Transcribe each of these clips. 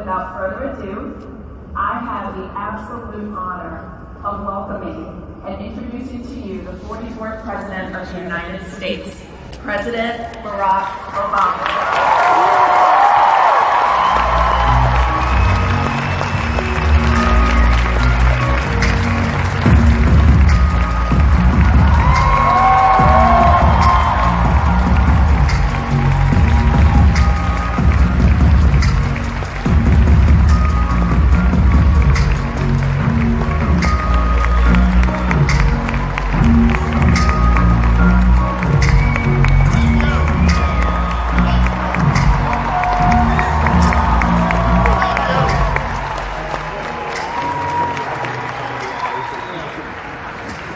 without further ado, I have the absolute honor of welcoming and introducing to you the 44th President of the United States, President Barack Obama.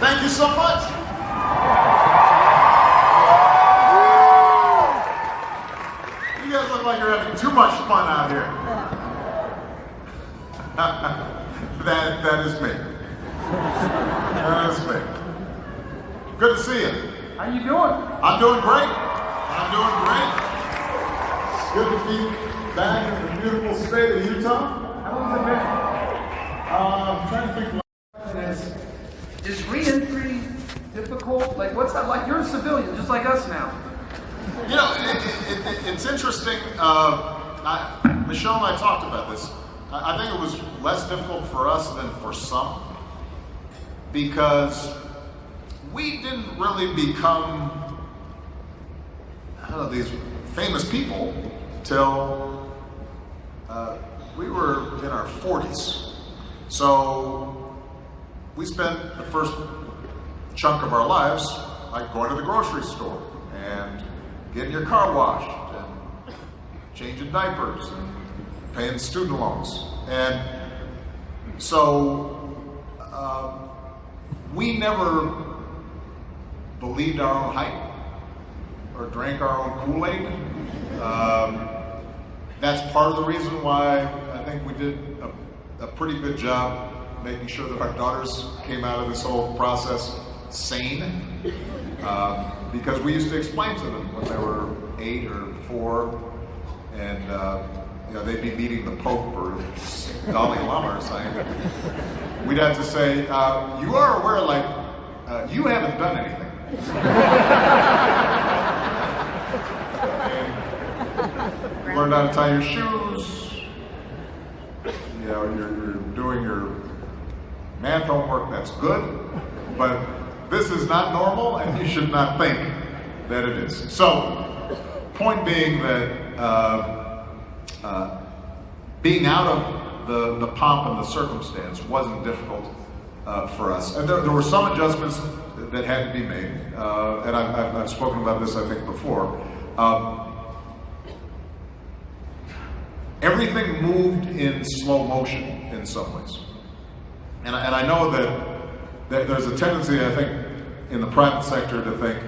Thank you so much. You guys look like you're having too much fun out here. That is me. That is me. Good to see you. How you doing? I'm doing great. I'm doing great. It's good to be back in the beautiful state of Utah. How long's it been? I'm trying to think. Is re-entry difficult? Like, what's that like? You're a civilian, just like us now. You know, it's interesting. Michelle and I talked about this. I think it was less difficult for us than for some, because we didn't really become, these famous people till we were in our 40s. So we spent the first chunk of our lives like going to the grocery store and getting your car washed and changing diapers and paying student loans. And so we never believed our own hype or drank our own Kool-Aid. That's part of the reason why I think we did a pretty good job making sure that our daughters came out of this whole process sane, because we used to explain to them when they were 8 or 4, and they'd be meeting the Pope or Dalai Lama or something. We'd have to say, "You are aware, you haven't done anything." And learned how to tie your shoes. You're doing your math homework, that's good, but this is not normal and you should not think that it is. So, point being that being out of the pomp and the circumstance wasn't difficult for us. And there were some adjustments that had to be made, and I've spoken about this, I think, before. Everything moved in slow motion in some ways. And I know that there's a tendency, I think, in the private sector to think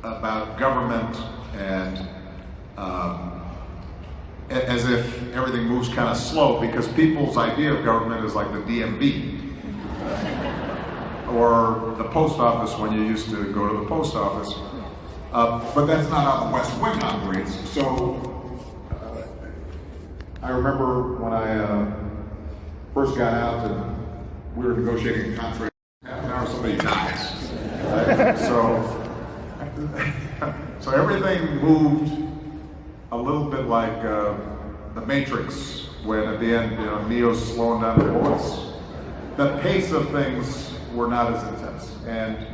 about government and as if everything moves kind of slow, because people's idea of government is like the DMV or the post office when you used to go to the post office. But that's not how the West Wing operates. So I remember when I first got out and we were negotiating a contract, half an hour somebody dies. Right? So everything moved a little bit like the Matrix, when at the end, Neo's slowing down the bullets. The pace of things were not as intense, and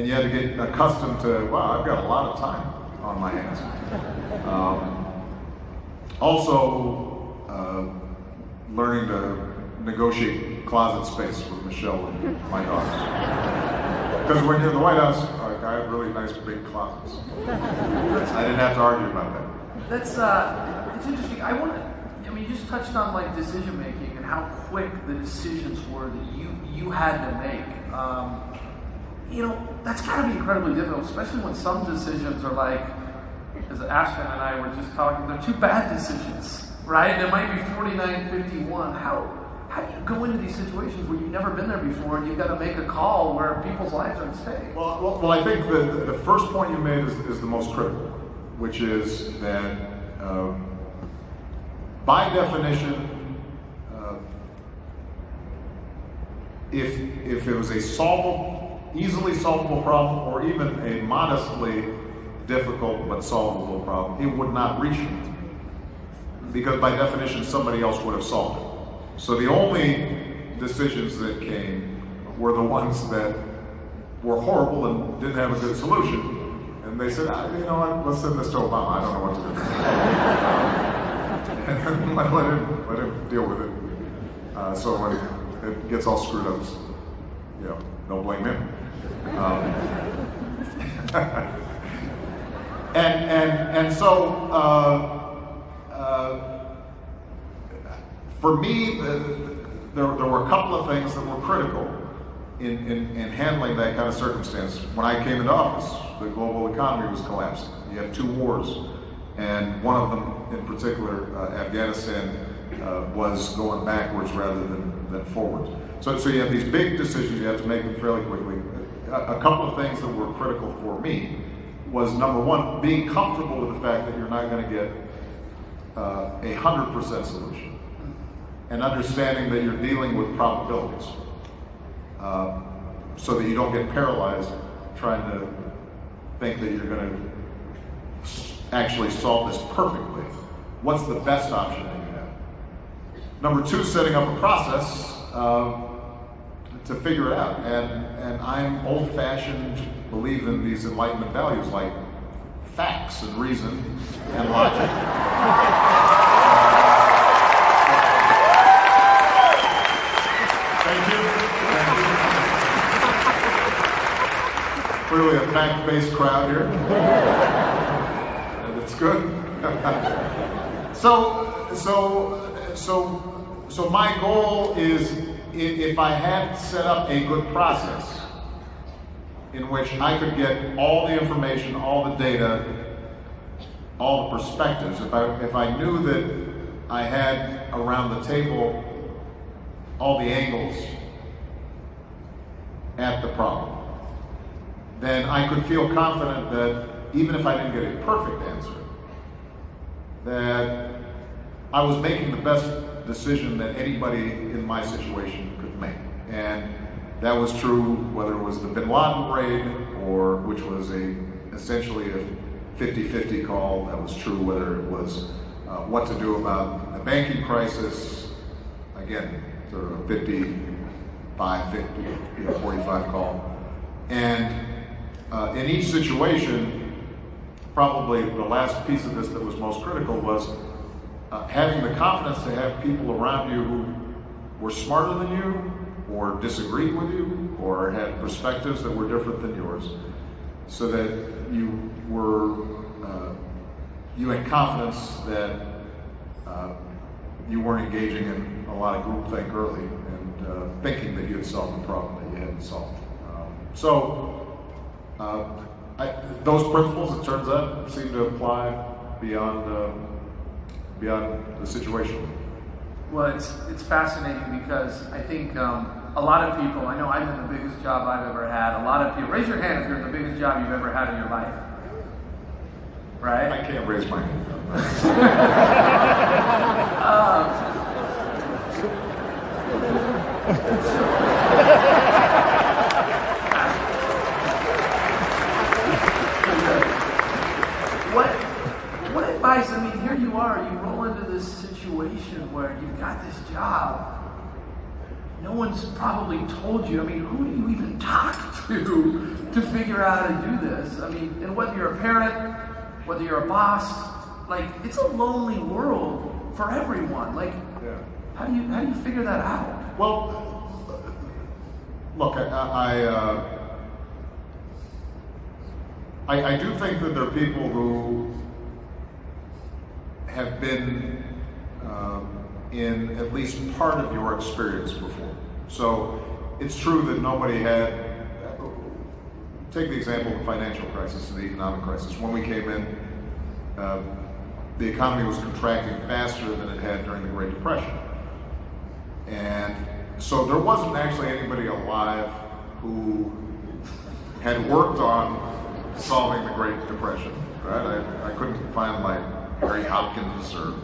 you had to get accustomed to, wow, I've got a lot of time on my hands. Also, learning to negotiate closet space with Michelle and my daughters. Because when you're in the White House, I have really nice big closets. I didn't have to argue about that. That's it's interesting. You just touched on like decision making and how quick the decisions were that you had to make. That's got to be incredibly difficult, especially when some decisions are like, as Ashton and I were just talking, they're 2 bad decisions, right? It might be 49-51. How do you go into these situations where you've never been there before and you've got to make a call where people's lives are at stake? Well, I think the first point you made is the most critical, which is that by definition, if it was a easily solvable problem, or even a modestly difficult but solvable problem, it would not reach me, because by definition somebody else would have solved it. So the only decisions that came were the ones that were horrible and didn't have a good solution. And they said, you know what, let's send this to Obama. I don't know what to do. And let him deal with it. So when it gets all screwed up, you know, don't blame him. And so for me, there were a couple of things that were critical in handling that kind of circumstance. When I came into office, the global economy was collapsing. You had 2 wars, and one of them in particular, Afghanistan, was going backwards rather than forwards. So you have these big decisions, you have to make them fairly quickly. A couple of things that were critical for me was, number one, being comfortable with the fact that you're not going to get a 100% solution, and understanding that you're dealing with probabilities, so that you don't get paralyzed trying to think that you're going to actually solve this perfectly. What's the best option that you have? Number 2, setting up a process to figure it out. And I'm old-fashioned, believe in these Enlightenment values like facts and reason and logic. Thank you. Clearly a fact-based crowd here. And it's good. So my goal is, if I had set up a good process in which I could get all the information, all the data, all the perspectives, if I knew that I had around the table all the angles at the problem, then I could feel confident that even if I didn't get a perfect answer, that I was making the best decision that anybody in my situation could make. And that was true whether it was the Bin Laden raid, or which was essentially a 50-50 call. That was true whether it was what to do about the banking crisis. Again, sort of a 55, 50, 45 call. And in each situation, probably the last piece of this that was most critical was having the confidence to have people around you who were smarter than you, or disagreed with you, or had perspectives that were different than yours, so that you had confidence that you weren't engaging in a lot of groupthink early and thinking that you had solved the problem that you hadn't solved. Those principles, it turns out, seem to apply beyond the situation. Well, it's fascinating, because I think a lot of people, I know I'm in the biggest job I've ever had. A lot of people, raise your hand if you're in the biggest job you've ever had in your life. Right? I can't raise my hand. What advice, I mean, here you are, you roll into this situation where you've got this job. No one's probably told you, I mean, who do you even talk to figure out how to do this? I mean, and whether you're a parent, whether you're a boss, like, it's a lonely world for everyone. Like, Yeah. how do you figure that out? Well, look, I do think that there are people who have been in at least part of your experience before. So it's true that nobody had, take the example of the financial crisis and the economic crisis. When we came in, the economy was contracting faster than it had during the Great Depression. And so there wasn't actually anybody alive who had worked on solving the Great Depression, right? I couldn't find like Harry Hopkins or,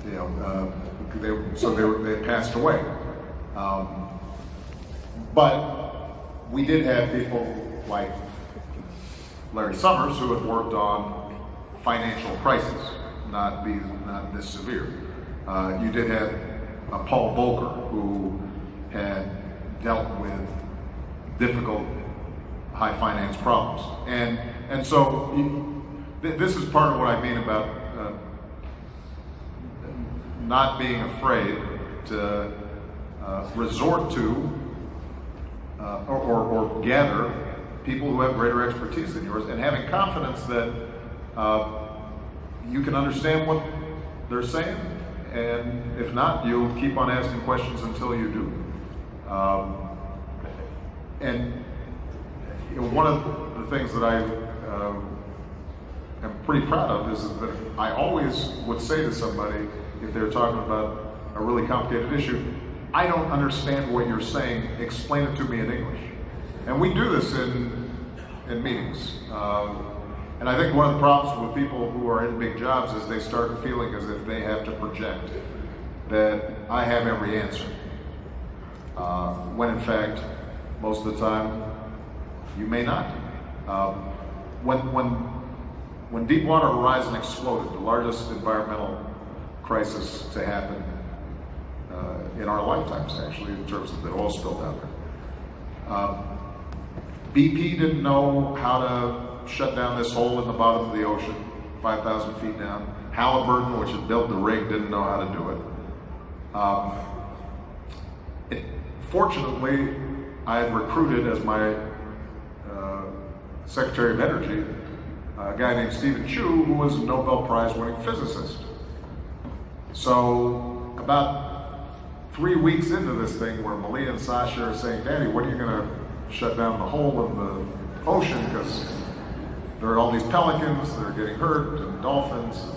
they had passed away. But we did have people like Larry Summers who had worked on financial crises, not this severe. You did have Paul Volcker, who had dealt with difficult high finance problems. And so this is part of what I mean about not being afraid to resort to or gather people who have greater expertise than yours, and having confidence that you can understand what they're saying, and if not, you'll keep on asking questions until you do. And one of the things that I am pretty proud of is that I always would say to somebody, if they're talking about a really complicated issue, I don't understand what you're saying, explain it to me in English. And we do this in meetings. And I think one of the problems with people who are in big jobs is they start feeling as if they have to project that I have every answer. When in fact, most of the time, you may not. When Deepwater Horizon exploded, the largest environmental crisis to happen in our lifetimes, actually, in terms of the oil spill down there. BP didn't know how to shut down this hole in the bottom of the ocean, 5,000 feet down. Halliburton, which had built the rig, didn't know how to do it. Fortunately, I had recruited as my Secretary of Energy a guy named Stephen Chu, who was a Nobel Prize winning physicist. So about 3 weeks into this thing, where Malia and Sasha are saying, Daddy, when are you going to shut down the hole in the ocean? Because there are all these pelicans that are getting hurt, and dolphins. And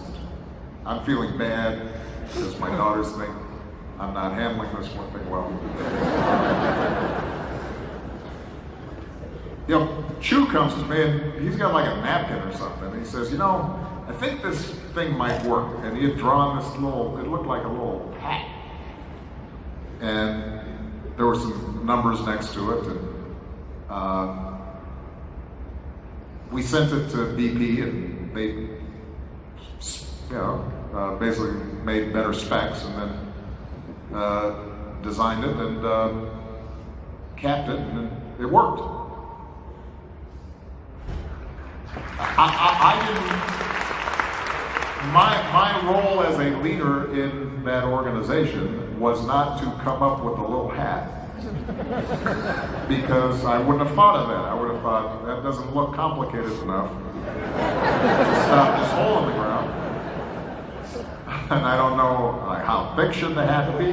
I'm feeling bad because my daughters think I'm not handling this one thing well. You know, Chu comes to me and he's got like a napkin or something. And he says, you know, I think this thing might work. And he had drawn this little, it looked like a little hat. And there were some numbers next to it. And we sent it to BP, and they, basically made better specs, and then designed it and capped it, and it worked. I didn't. My role as a leader in that organization was not to come up with a little hat, because I wouldn't have thought of that. I would have thought, that doesn't look complicated enough to stop this hole in the ground. And I don't know how thick should the hat be.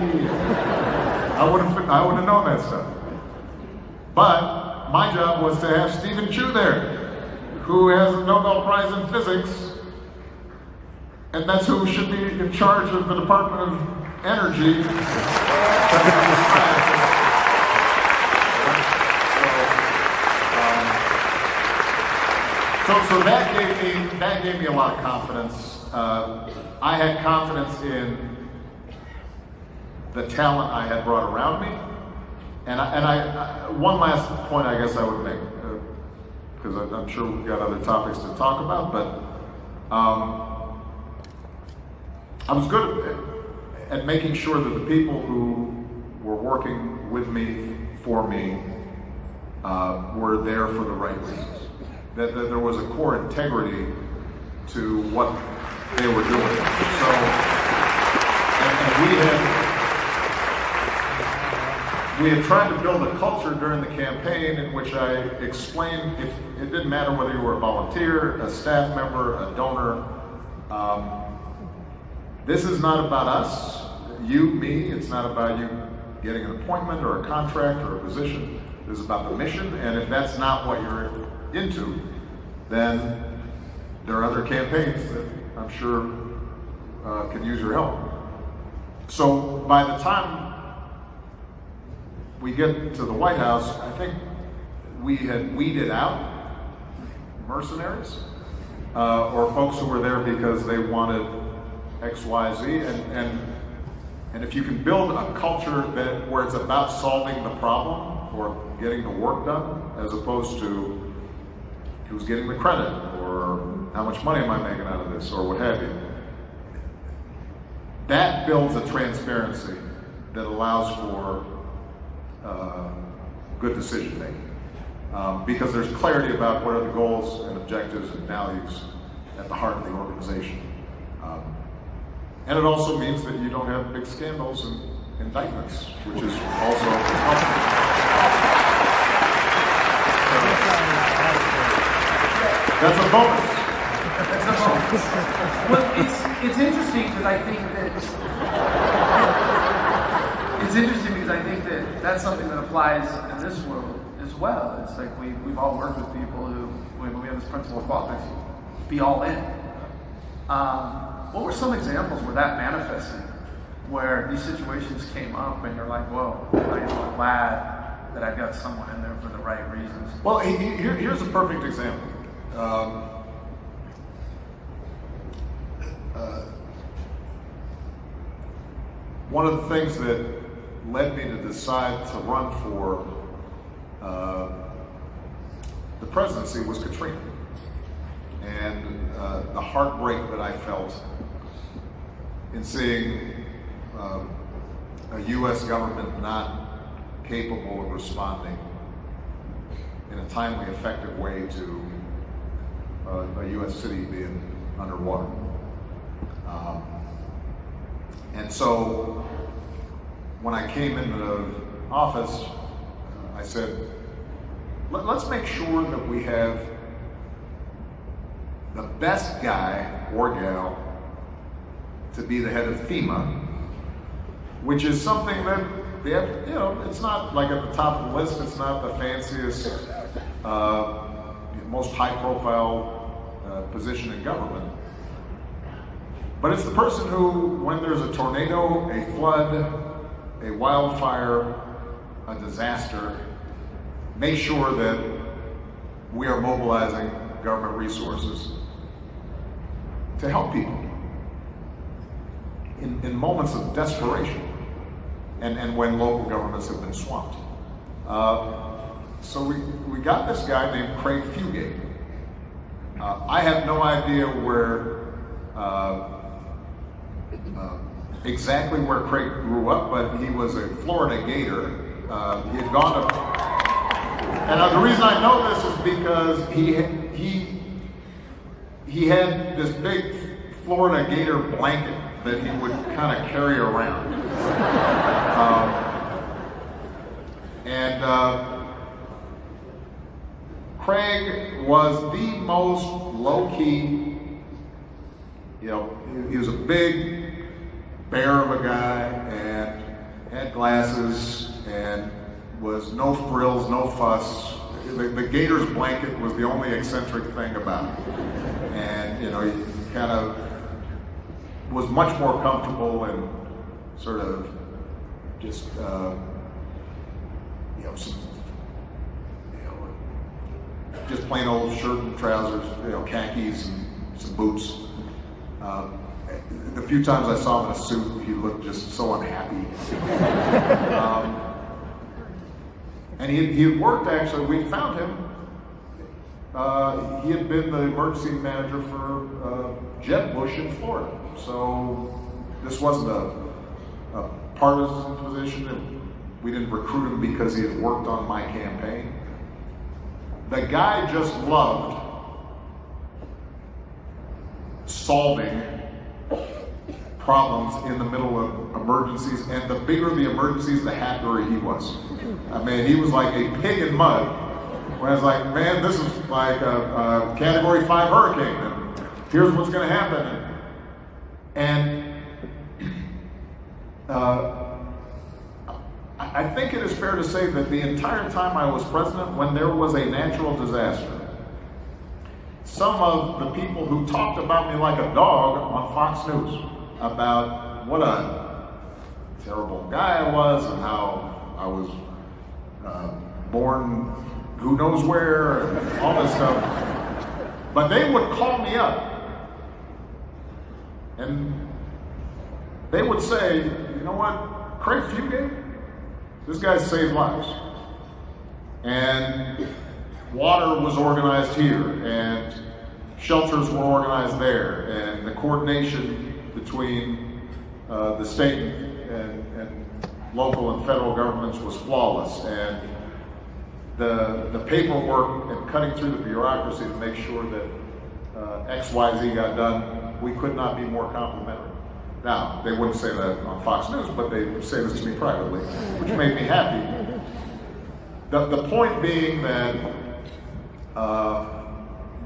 I wouldn't have known that stuff. But my job was to have Stephen Chu there, who has a Nobel Prize in physics, and that's who should be in charge of the Department of Energy. So that gave me a lot of confidence. I had confidence in the talent I had brought around me, and I one last point I guess I would make, because I'm sure we've got other topics to talk about, but I was good at making sure that the people who were working with me, for me, were there for the right reasons. That there was a core integrity to what they were doing. So, and we had tried to build a culture during the campaign in which I explained, if it didn't matter whether you were a volunteer, a staff member, a donor, this is not about us, you, me. It's not about you getting an appointment or a contract or a position. This is about the mission, and if that's not what you're into, then there are other campaigns that I'm sure can use your help. So by the time we get to the White House, I think we had weeded out mercenaries or folks who were there because they wanted X, Y, Z, and if you can build a culture where it's about solving the problem or getting the work done, as opposed to who's getting the credit, or how much money am I making out of this, or what have you. That builds a transparency that allows for good decision making. Because there's clarity about what are the goals and objectives and values at the heart of the organization. And it also means that you don't have big scandals and indictments, which is also helpful. That's a bonus. That's a bonus. Well, it's interesting because I think that that's something that applies in this world as well. It's like we've all worked with people who, when we have this principle of Qualtrics, be all in. What were some examples where that manifested, where these situations came up and you're like, whoa, I am glad that I've got someone in there for the right reasons? Well, here's a perfect example. One of the things that led me to decide to run for the presidency was Katrina. And the heartbreak that I felt in seeing a U.S. government not capable of responding in a timely, effective way to a U.S. city being underwater. And so when I came into office, I said, let's make sure that we have the best guy or gal to be the head of FEMA, which is something that they have, it's not like at the top of the list, it's not the fanciest, most high-profile position in government. But it's the person who, when there's a tornado, a flood, a wildfire, a disaster, make sure that we are mobilizing government resources to help people in moments of desperation and when local governments have been swamped. So we got this guy named Craig Fugate. I have no idea where exactly where Craig grew up, but he was a Florida Gator. He had gone to, and the reason I know this is because he had this big Florida Gator blanket that he would kind of carry around. Craig was the most low-key, he was a big bear of a guy and had glasses and was no frills, no fuss. The Gator's blanket was the only eccentric thing about it. And, he kind of was much more comfortable and sort of just, just plain old shirt and trousers, khakis and some boots. The few times I saw him in a suit, he looked just so unhappy. And he had worked, actually, we found him. He had been the emergency manager for Jeb Bush in Florida. So this wasn't a partisan position. We didn't recruit him because he had worked on my campaign. The guy just loved solving problems in the middle of emergencies, and the bigger the emergencies, the happier he was. I mean, he was like a pig in mud. When I was like, man, this is like a Category 5 hurricane, and here's what's going to happen. And I think it is fair to say that the entire time I was president, when there was a natural disaster, some of the people who talked about me like a dog on Fox News about what a terrible guy I was and how I was born who knows where and all this stuff. But they would call me up and they would say, you know what, Craig Fugate, this guy saved lives. And water was organized here, and shelters were organized there, and the coordination between the state and local and federal governments was flawless. And the paperwork and cutting through the bureaucracy to make sure that XYZ got done, we could not be more complimentary. Now, they wouldn't say that on Fox News, but they would say this to me privately, which made me happy. The point being that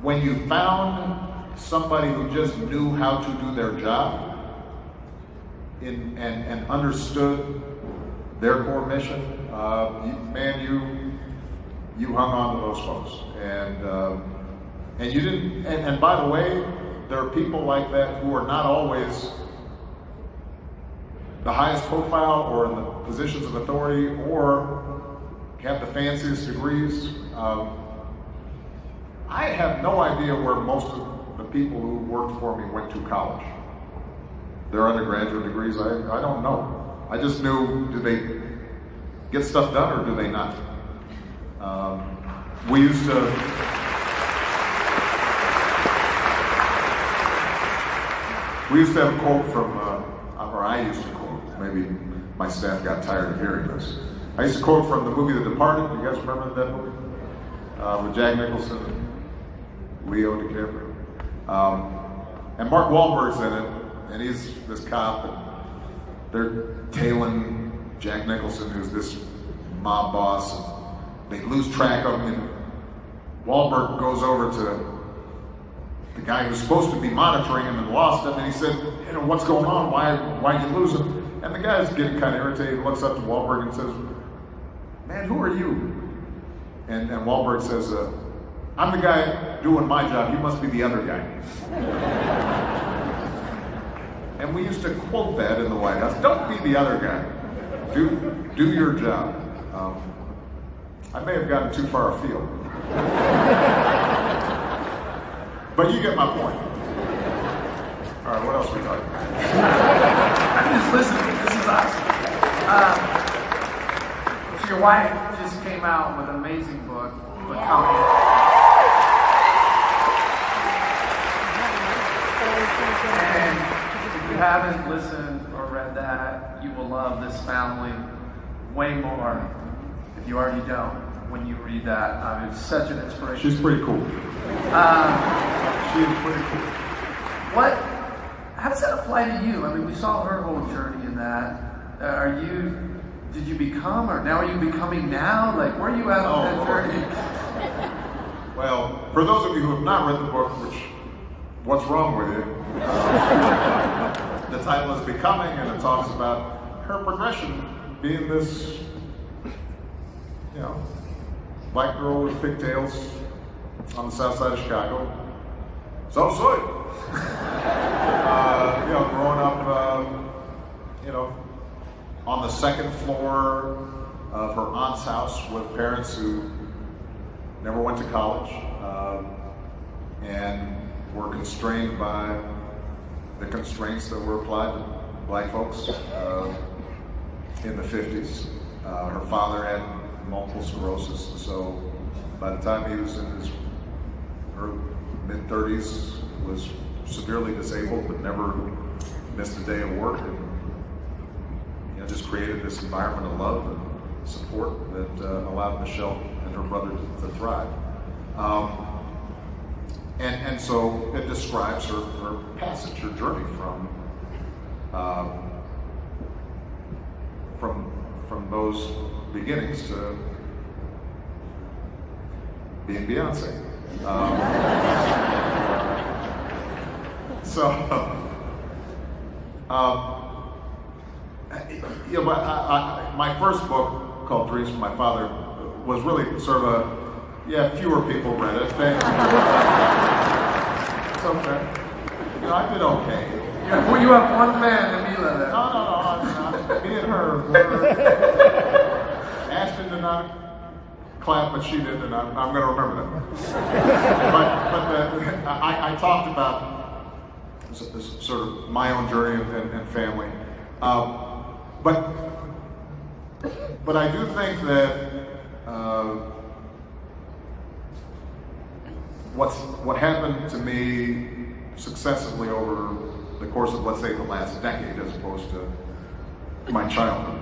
when you found somebody who just knew how to do their job and understood their core mission, you hung on to those folks. And you didn't, and by the way, there are people like that who are not always the highest profile or in the positions of authority or have the fanciest degrees. I have no idea where most of the people who worked for me went to college. Their undergraduate degrees, I don't know. I just knew, do they get stuff done or do they not? We used to have a quote from, or I used to quote, maybe my staff got tired of hearing this. I used to quote from the movie The Departed. You guys remember that movie? With Jack Nicholson and Leo DiCaprio. And Mark Wahlberg's in it, and he's this cop, and they're tailing Jack Nicholson, who's this mob boss, and they lose track of him, and Wahlberg goes over to the guy who's supposed to be monitoring him and lost him, and he said, you know, what's going on? Why'd you lose him? And the guy's getting kind of irritated, looks up to Wahlberg and says, man, who are you? And Wahlberg says, I'm the guy doing my job, you must be the other guy. And we used to quote that in the White House, don't be the other guy, do your job. I may have gotten too far afield. But you get my point. All right, what else are we talking about? I'm just listening. This is awesome. So your wife just came out with an amazing book, Becoming. And if you haven't listened or read that, you will love this family way more if you already don't when you read that. It's such an inspiration. She's pretty cool. She is pretty cool. How does that apply to you? I mean, we saw her whole journey in that. Did you become, or now are you becoming now? Like, where are you at on that journey? Well, for those of you who have not read the book, what's wrong with you? The title is Becoming, and it talks about her progression being this, black girl with pigtails on the south side of Chicago. Southside. Growing up, on the second floor of her aunt's house with parents who never went to college and were constrained by the constraints that were applied to black folks in the 50s. Her father had multiple sclerosis, so by the time he was in his mid-30s, was severely disabled but never missed a day of work, and just created this environment of love and support that allowed Michelle and her brother to thrive. And so it describes her passage, her journey from those beginnings to being Beyonce. My first book, called Dreams from My Father, was really sort of fewer people read it. It's okay. I did okay. Well, you have one fan, Amila. No. Me and her Ashton did not clap, but she did, and I'm going to remember that. But I talked about sort of my own journey and family. But I do think that what happened to me successively over the course of, let's say, the last decade, as opposed to my childhood,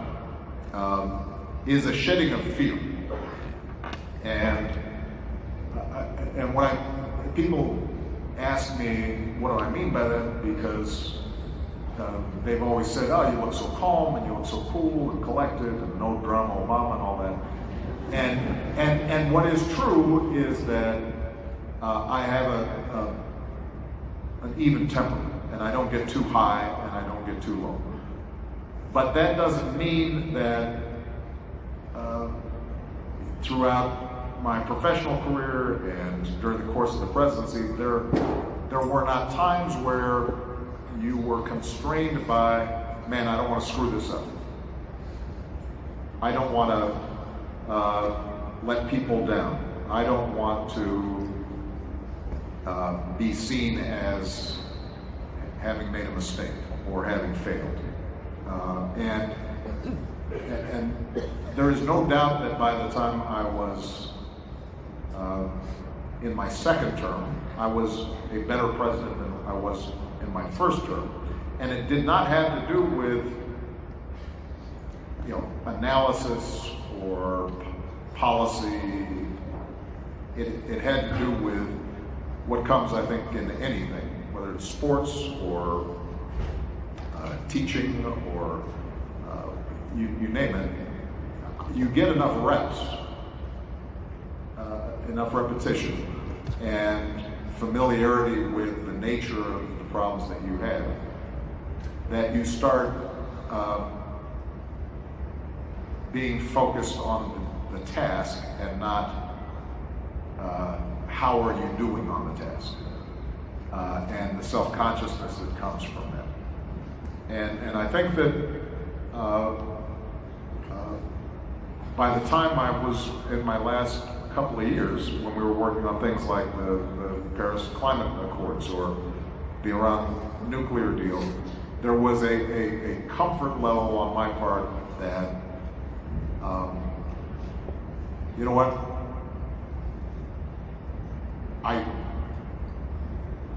is a shedding of fear. And when people ask me what do I mean by that, because they've always said, oh, you look so calm and you look so cool and collected and no drama, Obama and all that. And what is true is that I have an even temperament, and I don't get too high and I don't get too low. But that doesn't mean that throughout my professional career and during the course of the presidency, there were not times where you were constrained by, man, I don't want to screw this up. I don't want to let people down. I don't want to be seen as having made a mistake or having failed. And there is no doubt that by the time I was in my second term, I was a better president than I was in my first term. And it did not have to do with, analysis or policy. It had to do with what comes, I think, in anything, whether it's sports or teaching or you name it. You get enough reps, enough repetition, and familiarity with the nature of the problems that you have, that you start being focused on the task and not how are you doing on the task, and the self-consciousness that comes from that. And I think that by the time I was in my last couple of years, when we were working on things like the Paris Climate Accords or the Iran nuclear deal, there was a comfort level on my part that, you know what,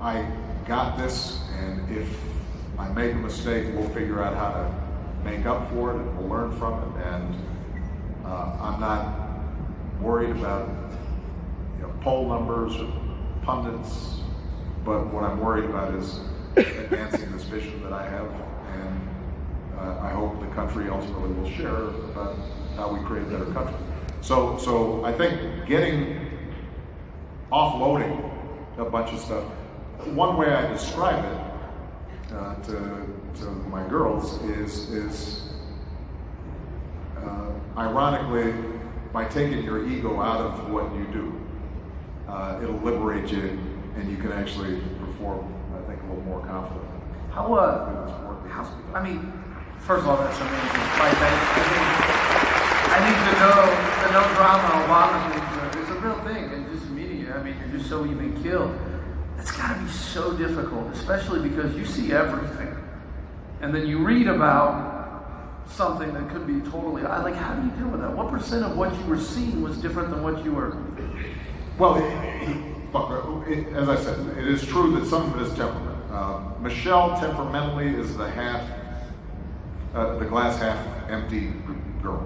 I got this, and if I make a mistake, we'll figure out how to make up for it, and we'll learn from it, and I'm not worried about poll numbers or pundits, but what I'm worried about is advancing this vision that I have, and I hope the country ultimately will share about how we create a better country. So I think offloading a bunch of stuff, one way I describe it to my girls is ironically, by taking your ego out of what you do, it'll liberate you, and you can actually perform, I think, a little more confidently. I mean, first of all, that's amazing. Like, I think the no drama Obama thing is a real thing, and just media. I mean, you're just so even killed. It's got to be so difficult, especially because you see everything, and then you read about something that could be totally, like, how do you deal with that? What percent of what you were seeing was different than what you were? Well, as I said, it is true that some of it is temperament. Michelle temperamentally is the glass half empty girl.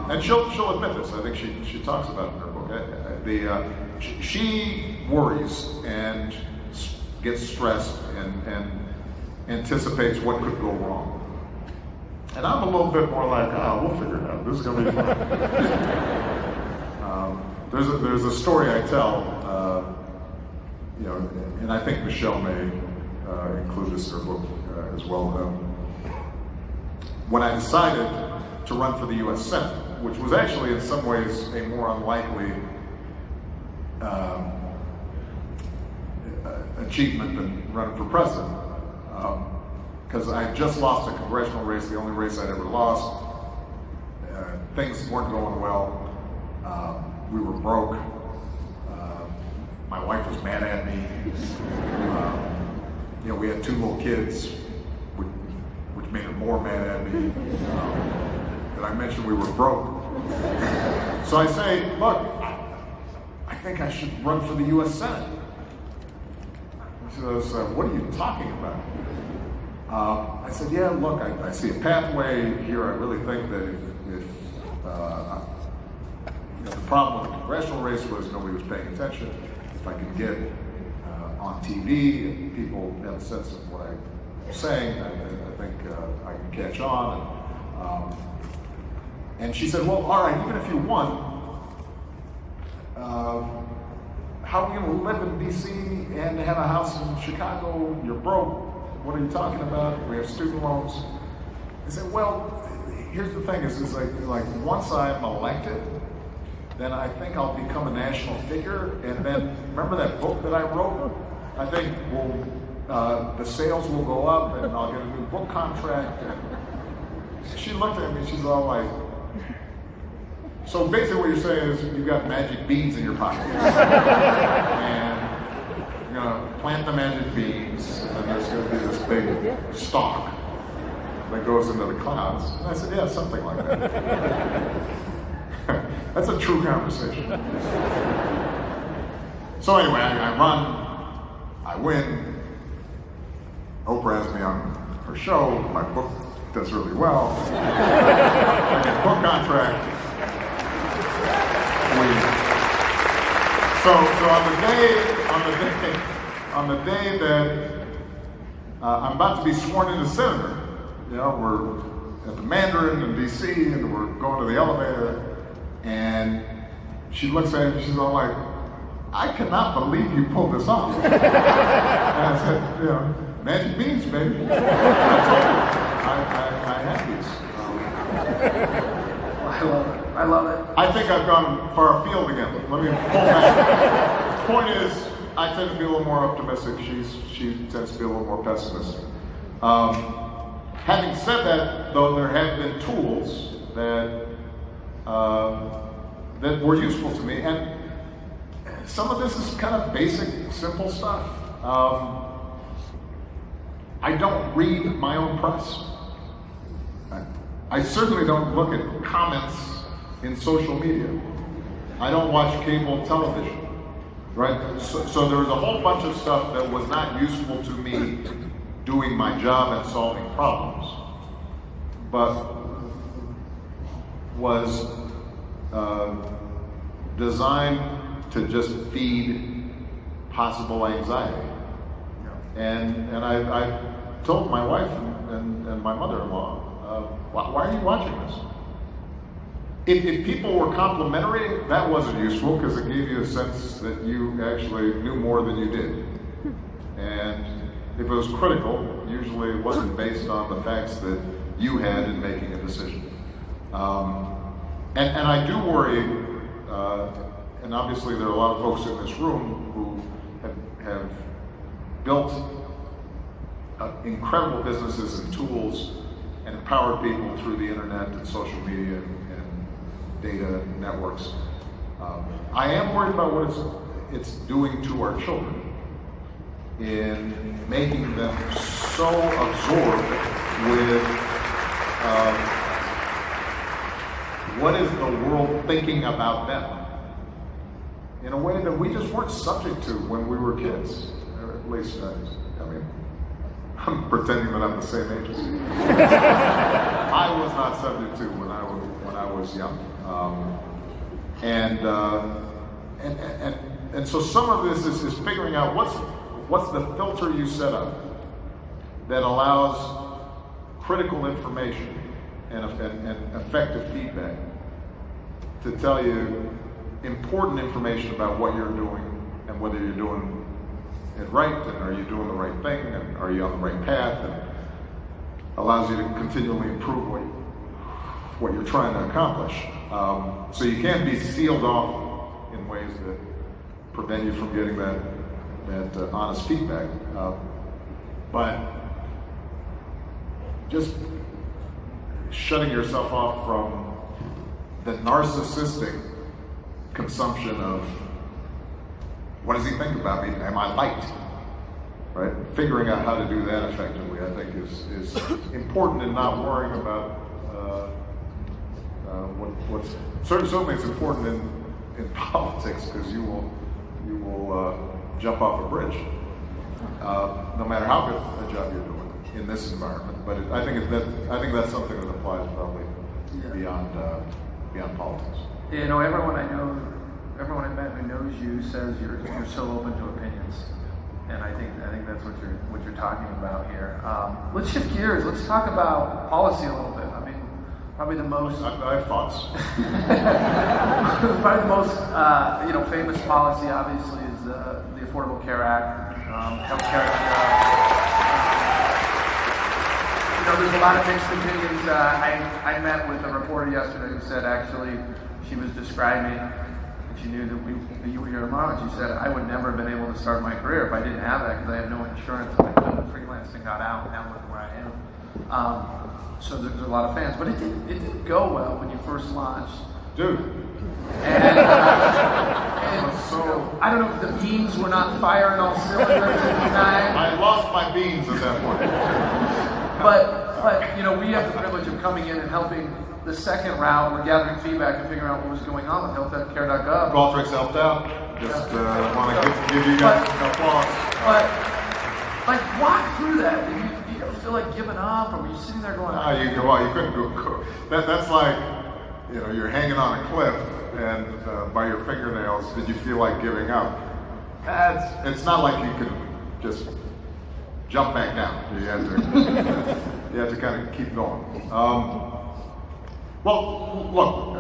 And she'll admit this. I think she talks about it in her book. She worries and gets stressed and anticipates what could go wrong. And I'm a little bit more like, we'll figure it out. This is going to be fun. There's a story I tell, and I think Michelle may include this in her book as well. When I decided to run for the U.S. Senate, which was actually in some ways a more unlikely achievement than running for president, because I had just lost a congressional race, the only race I'd ever lost. Things weren't going well. We were broke. My wife was mad at me. We had 2 little kids, which made her more mad at me. Did I mention we were broke? So I say, look, I think I should run for the U.S. Senate. She says, what are you talking about? I said, yeah, look, I see a pathway here. I really think that if the problem with the congressional race was nobody was paying attention. If I could get on TV and people have a sense of what I'm saying, I think I can catch on. And she said, well, all right, even if you won, how are you going to live in D.C. and have a house in Chicago? You're broke. What are you talking about? We have student loans. I said, well, here's the thing: is like once I'm elected, then I think I'll become a national figure, and then remember that book that I wrote? I think the sales will go up, and I'll get a new book contract. And she looked at me. She's all like, so basically what you're saying is you've got magic beans in your pocket. And you're going to plant the magic beans, and then there's going to be this big stalk that goes into the clouds. And I said, yeah, something like that. That's a true conversation. So anyway, I run, I win. Oprah has me on her show. My book does really well. I get a book contract. So on the day that I'm about to be sworn in as senator, we're at the Mandarin in D.C. and we're going to the elevator, and she looks at me, she's all like, I cannot believe you pulled this off. And I said, magic beans, baby. I have these. I love it. I think I've gone far afield again. Let me pull back. The point is, I tend to be a little more optimistic. She tends to be a little more pessimistic. Having said that, though, there have been tools that were useful to me, and some of this is kind of basic, simple stuff. I don't read my own press. I certainly don't look at comments in social media. I don't watch cable television, right? So there was a whole bunch of stuff that was not useful to me doing my job and solving problems, but was designed to just feed possible anxiety. And I told my wife and my mother-in-law, why are you watching this? If people were complimentary, that wasn't useful because it gave you a sense that you actually knew more than you did. And if it was critical, usually it wasn't based on the facts that you had in making a decision. And I do worry, and obviously there are a lot of folks in this room who have built incredible businesses and tools and empowered people through the internet and social media and data networks. I am worried about what it's doing to our children in making them so absorbed with what is the world thinking about them in a way that we just weren't subject to when we were kids, or at least I'm pretending that I'm the same age as you. I was not subject to when I was young, and so some of this is figuring out what's the filter you set up that allows critical information and effective feedback to tell you important information about what you're doing and whether you're doing it right, and are you doing the right thing, and are you on the right path, and allows you to continually improve what you're trying to accomplish. So you can't be sealed off in ways that prevent you from getting that honest feedback. But just shutting yourself off from the narcissistic consumption of what does he think about me? Am I liked? Right? Figuring out how to do that effectively, I think, is important in not worrying about what's certainly it's important in politics, because you will jump off a bridge, no matter how good a job you're doing in this environment. But I think that's something that applies probably beyond politics. You know, everyone I met who knows you says you're so open to opinions, and I think that's what you're talking about here. Let's shift gears. Let's talk about policy a little bit. I mean, probably the most. I have thoughts. Probably the most famous policy, obviously, is the Affordable Care Act, healthcare. There's a lot of mixed opinions. I met with a reporter yesterday who said actually she was describing, and she knew that you were here tomorrow, and she said, I would never have been able to start my career if I didn't have that, because I had no insurance and I couldn't freelance and got out, and now look where I am. So there's a lot of fans, but it didn't go well when you first launched. Dude. And so I don't know if the beans were not firing all cylinders at the time. I lost my beans at that point. But we have the privilege of coming in and helping the second route. We're gathering feedback and figuring out what was going on with health.care.gov. Qualtrics helped out. Just want to give you guys an applause. But walk through that. Did you ever feel like giving up, or were you sitting there going? You couldn't go. That's like, you're hanging on a cliff, and by your fingernails, did you feel like giving up? It's not like you could just jump back down. You have to kind of keep going. Well, look.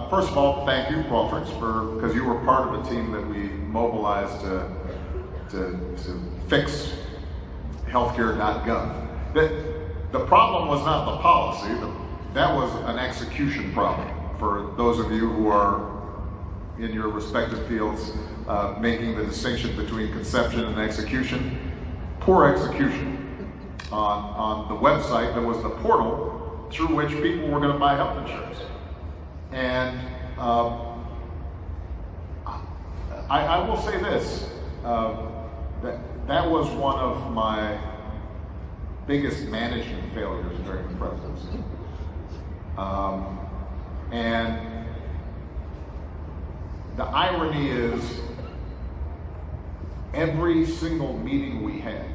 First of all, thank you, Qualtrics, because you were part of a team that we mobilized to fix healthcare.gov. The problem was not the policy. That was an execution problem. For those of you who are in your respective fields, making the distinction between conception and execution. Poor execution. On the website, there was the portal through which people were going to buy health insurance. And I will say this, that was one of my biggest management failures during the presidency. And the irony is, every single meeting we had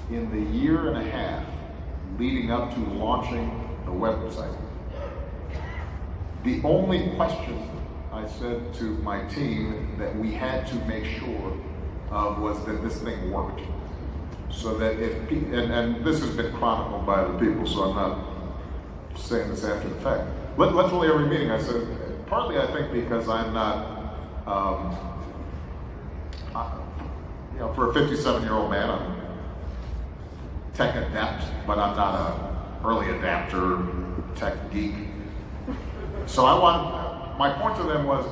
in the year and a half leading up to launching the website, the only question I said to my team that we had to make sure of was that this thing worked. So that and this has been chronicled by the people, so I'm not saying this after the fact. Literally every meeting I said, partly I think because I'm not, for a 57-year-old man, I'm tech adept, but I'm not an early adapter, tech geek. So my point to them was,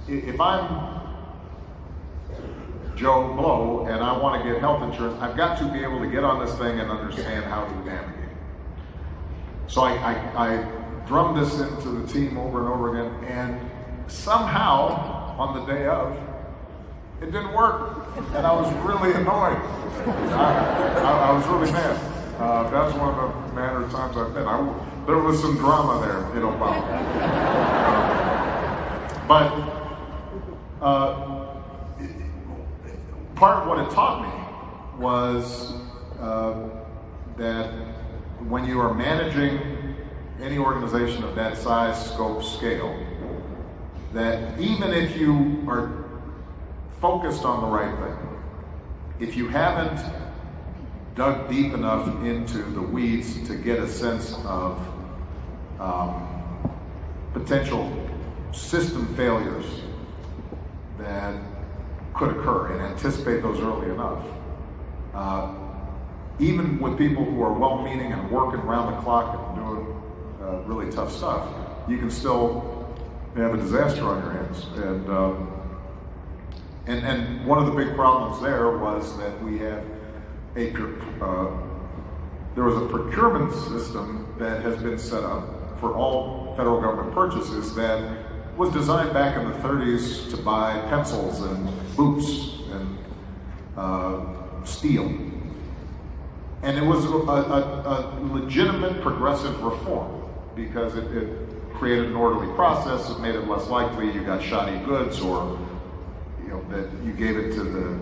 if I'm Joe Blow and I want to get health insurance, I've got to be able to get on this thing and understand how to navigate. So I drummed this into the team over and over again, and somehow, on the day of, it didn't work, and I was really annoyed. I was really mad. That's one of the manner times I've been. There was some drama there in Obama. But part of what it taught me was that when you are managing any organization of that size, scope, scale, that even if you are focused on the right thing, if you haven't dug deep enough into the weeds to get a sense of potential system failures that could occur and anticipate those early enough, even with people who are well-meaning and working around the clock and doing really tough stuff, you can still have a disaster on your hands. And one of the big problems there was that we have there was a procurement system that has been set up for all federal government purchases that was designed back in the 30s to buy pencils and boots and steel. And it was a legitimate progressive reform because it created an orderly process. It made it less likely you got shoddy goods, or that you gave it to the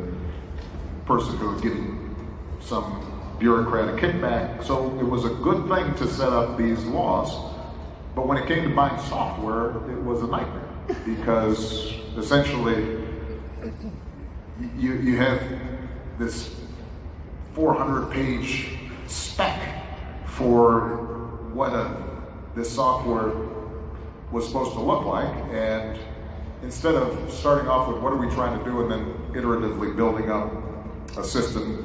person who was getting some bureaucratic kickback. So it was a good thing to set up these laws. But when it came to buying software, it was a nightmare, because essentially you have this 400-page spec for what this software was supposed to look like, and instead of starting off with what are we trying to do and then iteratively building up a system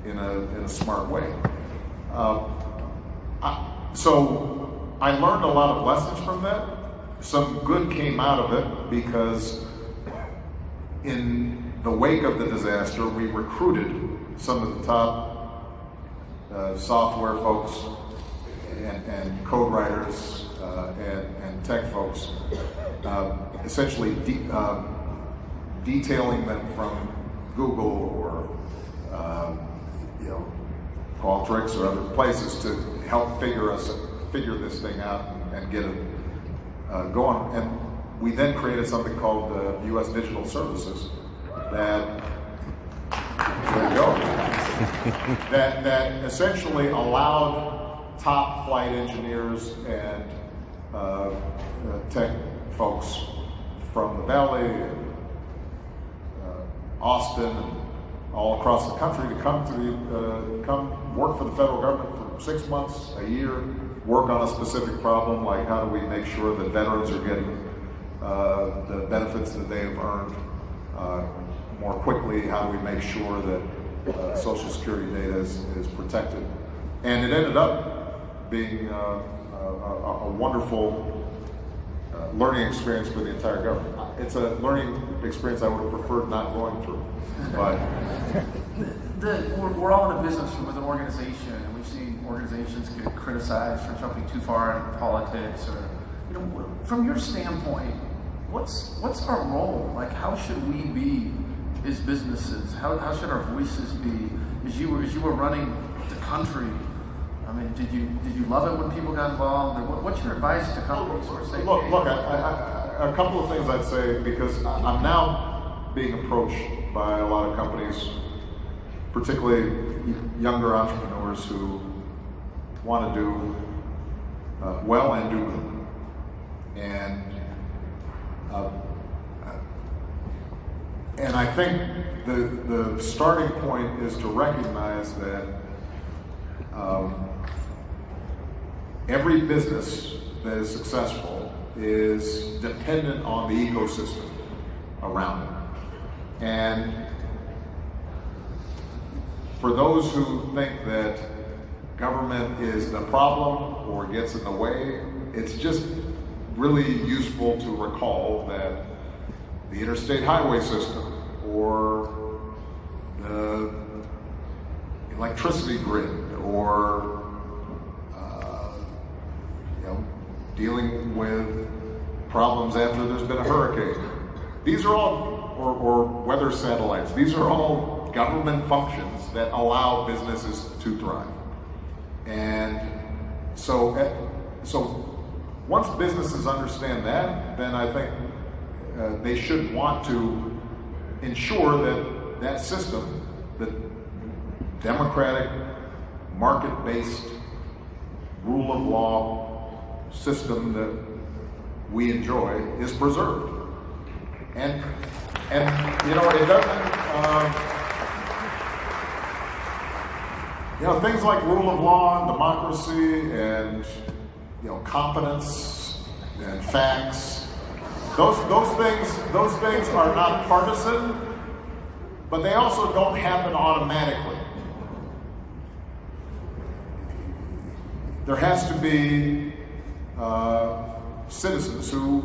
in a smart way. So I learned a lot of lessons from that. Some good came out of it, because in the wake of the disaster, we recruited some of the top software folks and code writers and tech folks, essentially detailing them from Google or Qualtrics or other places to help figure this thing out and get it going. And we then created something called the U.S. Digital Services that that essentially allowed top flight engineers and tech folks from the Valley, Austin, and all across the country to come work for the federal government for 6 months, a year, work on a specific problem, like how do we make sure that veterans are getting the benefits that they have earned more quickly, how do we make sure that Social Security data is protected. And it ended up being a wonderful learning experience for the entire government. It's a learning experience I would have preferred not going through. But we're all in a business with an organization, and we've seen organizations get criticized for jumping too far into politics. Or, from your standpoint, what's our role? Like, how should we be as businesses? How should our voices be? As you were running the country, I mean, did you love it when people got involved? Or what's your advice to companies who are saying? Look, a couple of things I'd say, because I'm now being approached by a lot of companies, particularly younger entrepreneurs who want to do well and do good. And I think the starting point is to recognize that every business that is successful is dependent on the ecosystem around it. And for those who think that government is the problem or gets in the way, it's just really useful to recall that the interstate highway system or the electricity grid or dealing with problems after there's been a hurricane. These are all, or weather satellites, these are all government functions that allow businesses to thrive. And so once businesses understand that, then I think they should want to ensure that that system, the democratic, market-based, rule of law system that we enjoy, is preserved. And it doesn't, things like rule of law and democracy and competence and facts, those things are not partisan, but they also don't happen automatically. There has to be citizens who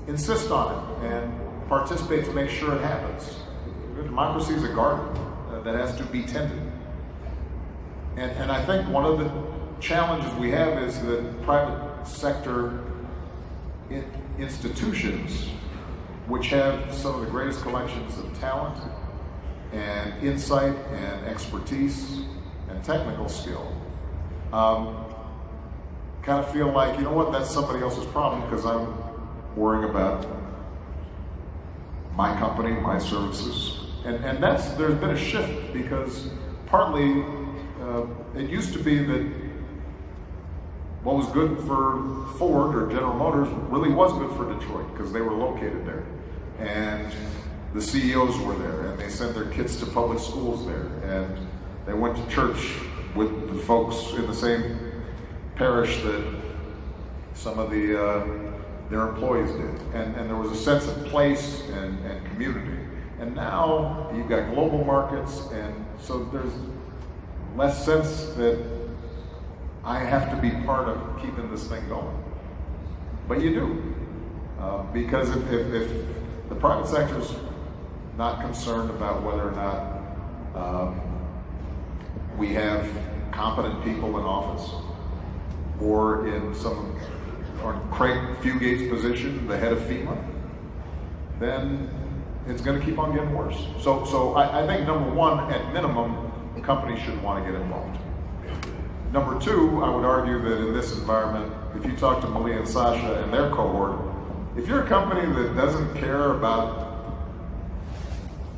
insist on it and participate to make sure it happens. Democracy is a garden that has to be tended. And I think one of the challenges we have is that private sector institutions, which have some of the greatest collections of talent and insight and expertise and technical skill, kind of feel like, you know what, that's somebody else's problem because I'm worrying about my company, my services. And there's been a shift because partly it used to be that what was good for Ford or General Motors really was good for Detroit because they were located there. And the CEOs were there, and they sent their kids to public schools there, and they went to church with the folks in the same parish that some of their employees did. And there was a sense of place and community. And now you've got global markets, and so there's less sense that I have to be part of keeping this thing going. But you do. Because if the private sector's not concerned about whether or not we have competent people in office, or in Craig Fugate's position, the head of FEMA, then it's going to keep on getting worse. So I think number one, at minimum, companies should want to get involved. Number two, I would argue that in this environment, if you talk to Malia and Sasha and their cohort, if you're a company that doesn't care about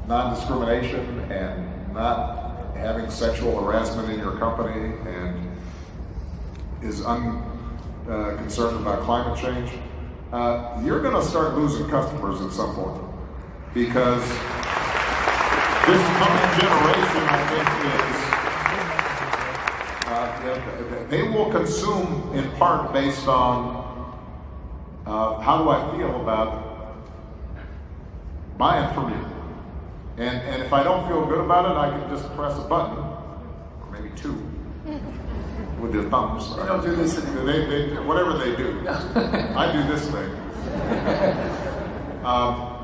non-discrimination and not having sexual harassment in your company and is concerned about climate change, you're going to start losing customers at some point. Because this coming generation, I think, they will consume in part based on how do I feel about buying from you. And if I don't feel good about it, I can just press a button, or maybe two, with their thumbs. They don't do this anymore. They whatever they do. I do this thing.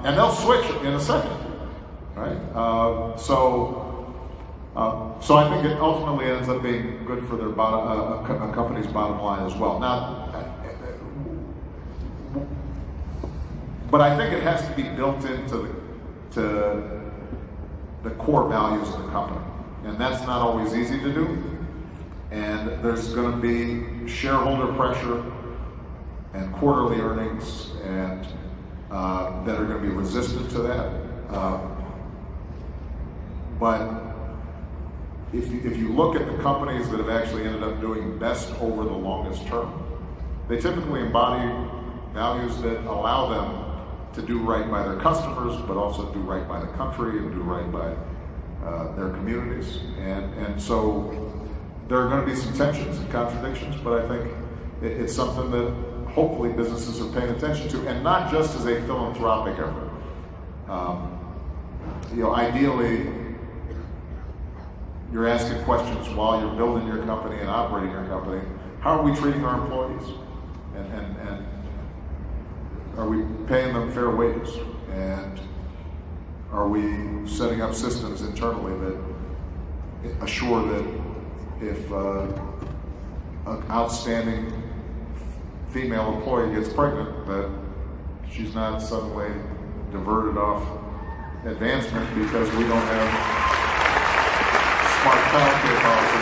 And they'll switch in a second, right? So I think it ultimately ends up being good for their a company's bottom line as well. Now, but I think it has to be built into the core values of the company, and that's not always easy to do. And there's going to be shareholder pressure and quarterly earnings and that are going to be resistant to that. But if you look at the companies that have actually ended up doing best over the longest term, they typically embody values that allow them to do right by their customers, but also do right by the country and do right by their communities. And so there are going to be some tensions and contradictions, but I think it's something that hopefully businesses are paying attention to, and not just as a philanthropic effort. Ideally, you're asking questions while you're building your company and operating your company. How are we treating our employees? And are we paying them fair wages? And are we setting up systems internally that assure that if an outstanding female employee gets pregnant, that she's not suddenly diverted off advancement because we don't have smart childcare policy.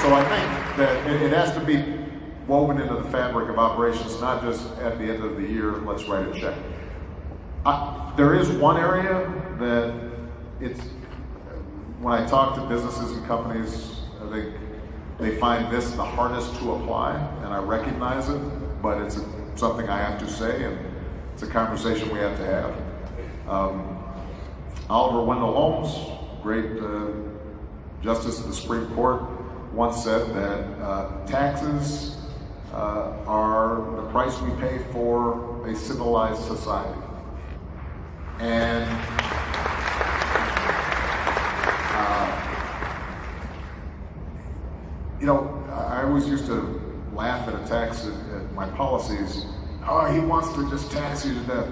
So I think that it has to be woven into the fabric of operations, not just at the end of the year, let's write a check. There is one area that when I talk to businesses and companies, I think they find this the hardest to apply, and I recognize it, but it's something I have to say, and it's a conversation we have to have. Oliver Wendell Holmes, great Justice of the Supreme Court, once said that taxes are the price we pay for a civilized society. And I always used to laugh at attacks at my policies. Oh, he wants to just tax you to death.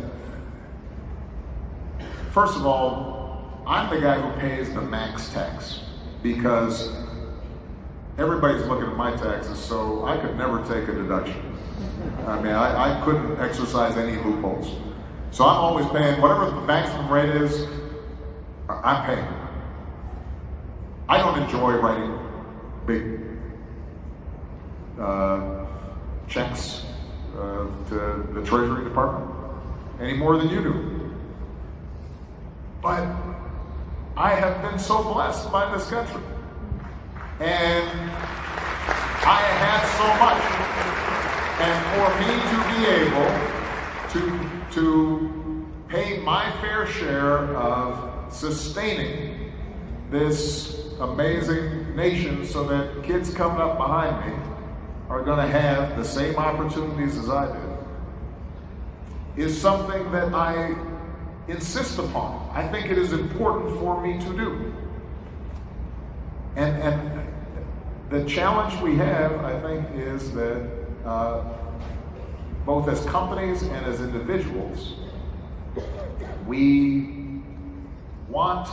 First of all, I'm the guy who pays the max tax because everybody's looking at my taxes, so I could never take a deduction. I mean, I couldn't exercise any loopholes. So I'm always paying whatever the maximum rate is, I'm paying. I don't enjoy writing big checks to the Treasury Department any more than you do. But I have been so blessed by this country. And I have had so much. And for me to be able to pay my fair share of sustaining this amazing nation so that kids coming up behind me are going to have the same opportunities as I did is something that I insist upon. I think it is important for me to do. And the challenge we have, I think, is that both as companies and as individuals, we want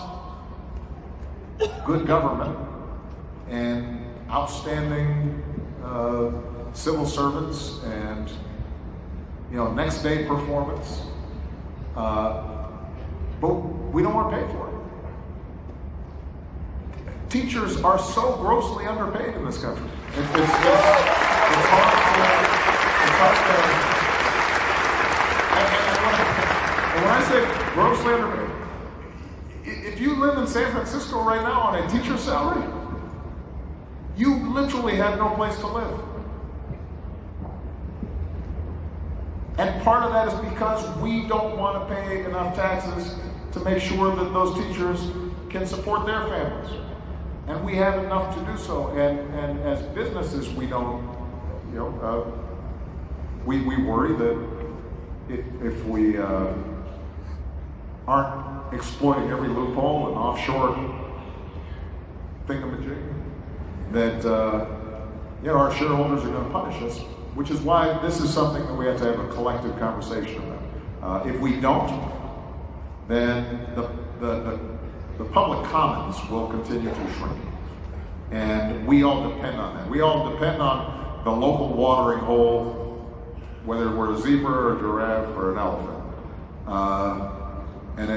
good government and outstanding civil servants and next day performance, but we don't want to pay for it. Teachers are so grossly underpaid in this country. It's hard to. And when I say grossly underpaid, if you live in San Francisco right now on a teacher's salary, you literally have no place to live. And part of that is because we don't want to pay enough taxes to make sure that those teachers can support their families. And we have enough to do so. And as businesses, we don't, we worry that if we aren't exploiting every loophole and offshore thingamajig, that our shareholders are going to punish us, which is why this is something that we have to have a collective conversation about. If we don't, then the public commons will continue to shrink. And we all depend on that. We all depend on the local watering hole, whether we're a zebra or a giraffe or an elephant. And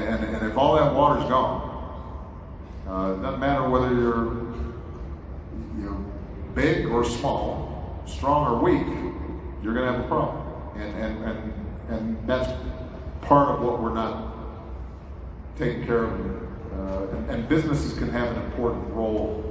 if all that water's gone, it doesn't matter whether you're big or small, strong or weak, you're going to have a problem. And that's part of what we're not taking care of. And businesses can have an important role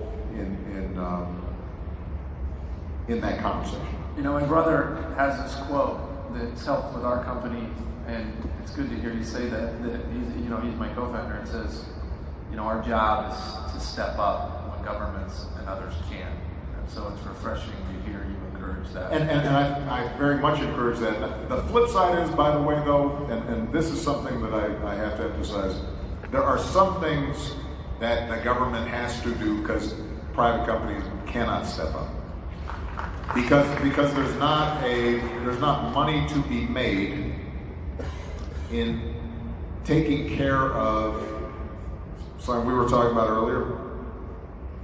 in that conversation. My brother has this quote that's helped with our company, and it's good to hear you say that he's my co-founder, and says, our job is to step up when governments and others can't. And so it's refreshing to hear you encourage that. And I very much encourage that. The flip side is, by the way, though, and this is something that I have to emphasize, there are some things that the government has to do because private companies cannot step up. Because there's not money to be made in taking care of something we were talking about earlier,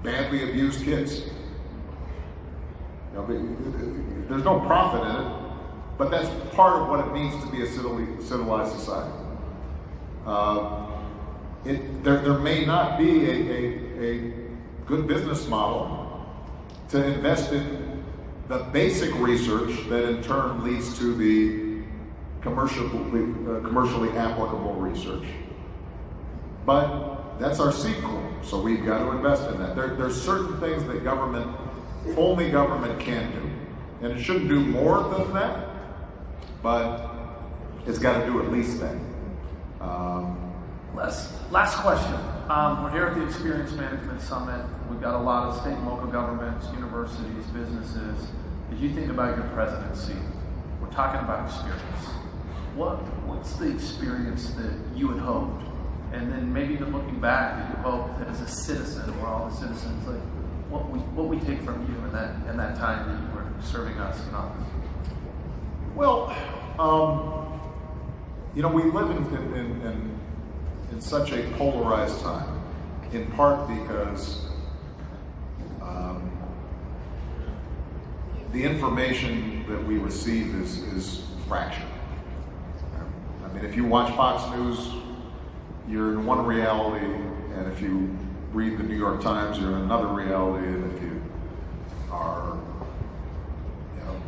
badly abused kids. There's no profit in it, but that's part of what it means to be a civilized society. There may not be a good business model to invest in the basic research that in turn leads to the commercially applicable research. But that's our seed corn, so we've got to invest in that. There's certain things that only government can do. And it shouldn't do more than that, but it's got to do at least that. Last question. We're here at the Experience Management Summit. We've got a lot of state and local governments, universities, businesses. As you think about your presidency, we're talking about experience. What's the experience that you had hoped? And then maybe even looking back, that you hope that as a citizen, we're all the citizens, like what we take from you in that time that you were serving us in office? Well, we live in such a polarized time, in part because the information that we receive is fractured. I mean, if you watch Fox News, you're in one reality, and if you read the New York Times, you're in another reality, and if you are,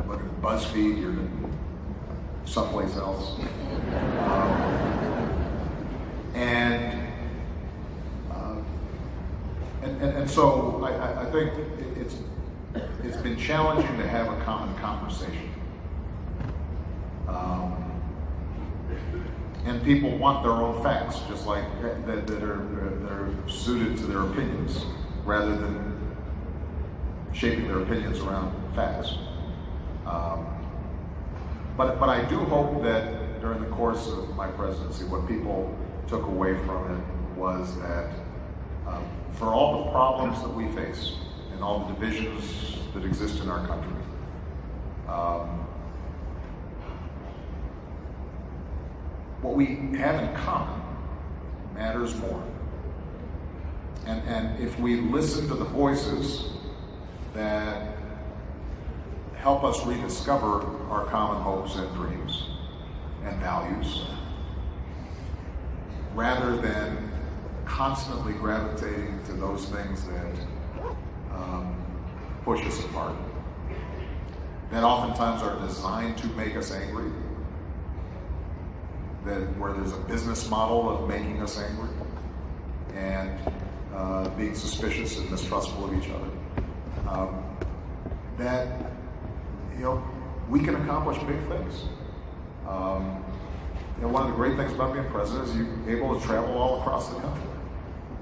looking at BuzzFeed, you're someplace else. And so I think it's been challenging to have a common conversation. And people want their own facts, just like that are suited to their opinions, rather than shaping their opinions around facts. But I do hope that during the course of my presidency, what people took away from it was that for all the problems that we face and all the divisions that exist in our country, what we have in common matters more. And if we listen to the voices that help us rediscover our common hopes and dreams and values, rather than constantly gravitating to those things that push us apart, that oftentimes are designed to make us angry, that where there's a business model of making us angry and being suspicious and mistrustful of each other, that we can accomplish big things. One of the great things about being president is you're able to travel all across the country,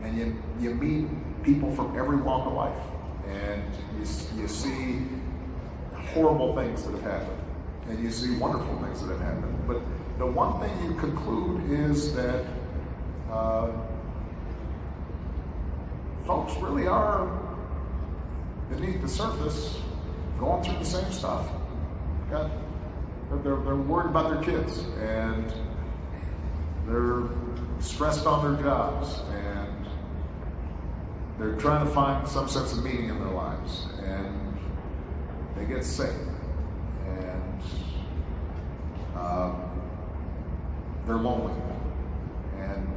and you meet people from every walk of life, and you see horrible things that have happened, and you see wonderful things that have happened. But the one thing you conclude is that folks really are, beneath the surface, going through the same stuff. They're worried about their kids, and they're stressed on their jobs, and they're trying to find some sense of meaning in their lives, and they get sick, and they're lonely, and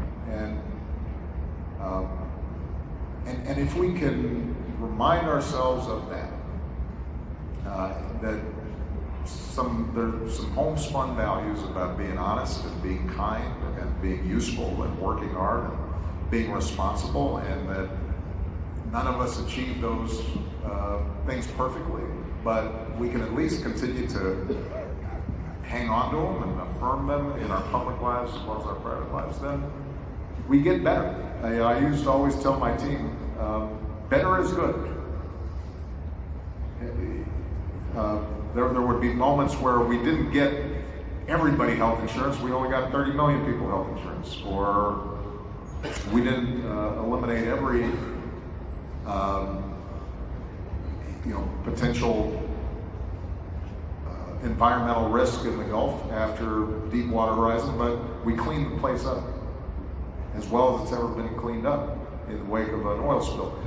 if we can remind ourselves of that, that there's some homespun values about being honest and being kind and being useful and working hard and being responsible, and that none of us achieve those things perfectly, but we can at least continue to hang on to them and affirm them in our public lives as well as our private lives, then we get better. I used to always tell my team, better is good. There would be moments where we didn't get everybody health insurance. We only got 30 million people health insurance, or we didn't eliminate every potential environmental risk in the Gulf after Deepwater Horizon, but we cleaned the place up as well as it's ever been cleaned up in the wake of an oil spill.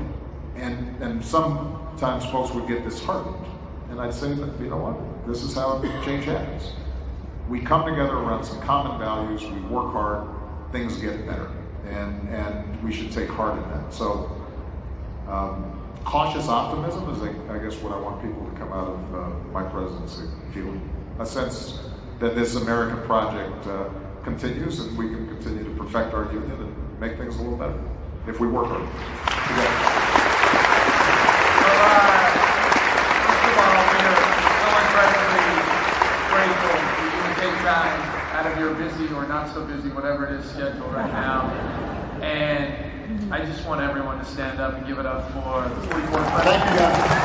And sometimes folks would get disheartened. And I'd say that, you know what, this is how change happens. We come together around some common values, we work hard, things get better. And we should take heart in that. So cautious optimism is, I guess, what I want people to come out of my presidency feeling. A sense that this American project continues, and we can continue to perfect our union and make things a little better if we work hard together. Grateful for you to take time out of your busy or not so busy, whatever it is, schedule right now. And I just want everyone to stand up and give it up for the 44th president. Thank you, guys.